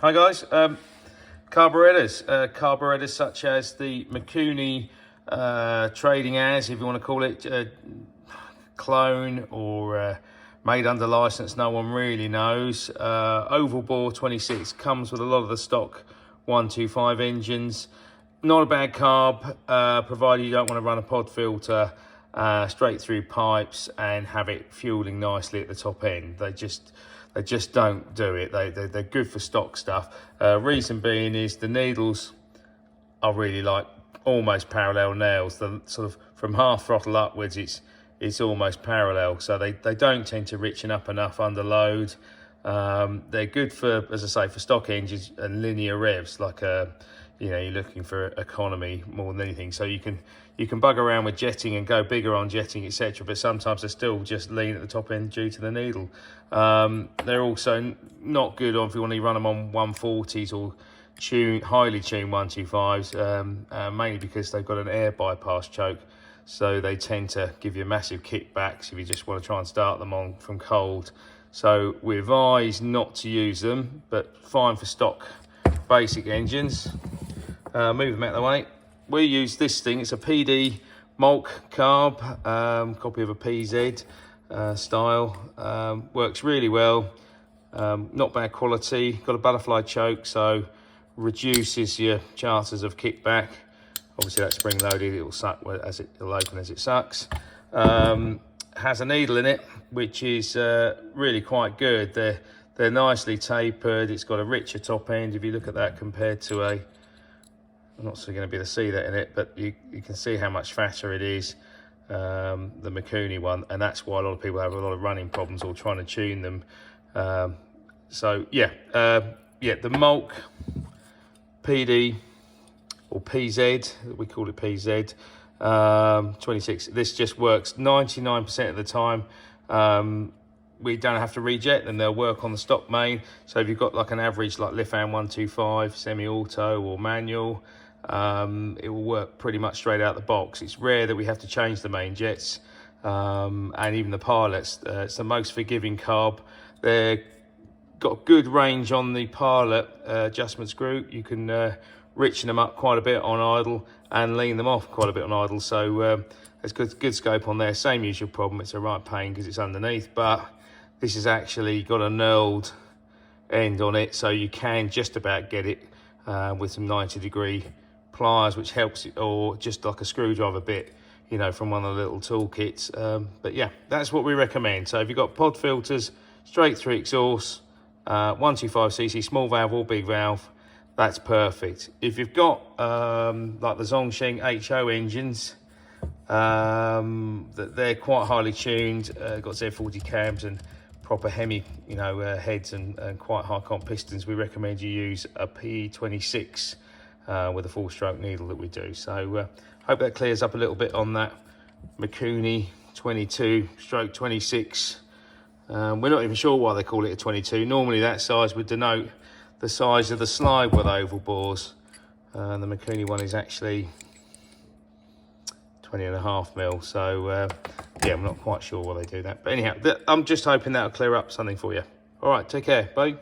Hi guys, carburetors such as the Mikuni trading as, if you want to call it, clone or made under license, no one really knows. Oval bore 26 comes with a lot of the stock 125 engines. Not a bad carb, provided you don't want to run a pod filter straight through pipes and have it fueling nicely at the top end. They just don't do it. They're good for stock stuff. Reason being is the needles are really like almost parallel nails. The sort of from half throttle upwards, it's almost parallel. So they don't tend to richen up enough under load. They're good for, as I say, for stock engines and linear revs, like you're looking for economy more than anything. So you can bug around with jetting and go bigger on jetting, etc. But sometimes they're still just lean at the top end due to the needle. They're also not good on if you want to run them on 140s or highly tuned 125s, mainly because they've got an air bypass choke. So they tend to give you massive kickbacks if you just want to try and start them on from cold. So we advise not to use them, but fine for stock basic engines. Move them out of the way. We use this thing. It's a PD Molkt carb, copy of a PZ style. Works really well. Not bad quality. Got a butterfly choke, so reduces your chances of kickback. Obviously that's spring loaded. It'll suck it'll open as it sucks. Has a needle in it, which is really quite good. They're nicely tapered. It's got a richer top end. If you look at that compared to I'm not so going to be able to see that in it, but you can see how much fatter it is, the Mikuni one, and that's why a lot of people have a lot of running problems or trying to tune them. The Molkt PD or PZ, we call it PZ, 26. This just works 99% of the time. We don't have to rejet them. They'll work on the stock main. So if you've got like an average like Lifan 125 semi-auto or manual, it will work pretty much straight out the box. It's rare that we have to change the main jets, and even the pilots. It's the most forgiving carb. They've got good range on the pilot adjustment screw. You can richen them up quite a bit on idle and lean them off quite a bit on idle. So there's good scope on there. Same usual problem. It's a right pain because it's underneath, but this has actually got a knurled end on it, so you can just about get it with some 90-degree pliers, which helps it, or just like a screwdriver bit, from one of the little toolkits. But yeah, that's what we recommend. So if you've got pod filters, straight through exhaust, 125cc, small valve or big valve, that's perfect. If you've got like the Zhongsheng HO engines, that they're quite highly tuned, got Z40 cabs and proper Hemi, heads and quite high comp pistons, we recommend you use a P26 with a full stroke needle that we do. So hope that clears up a little bit on that Mikuni 22/26. We're not even sure why they call it a 22. Normally that size would denote the size of the slide with oval bores. The Mikuni one is actually 20.5 mil. So yeah, I'm not quite sure why they do that. But anyhow, I'm just hoping that'll clear up something for you. All right, take care. Bye.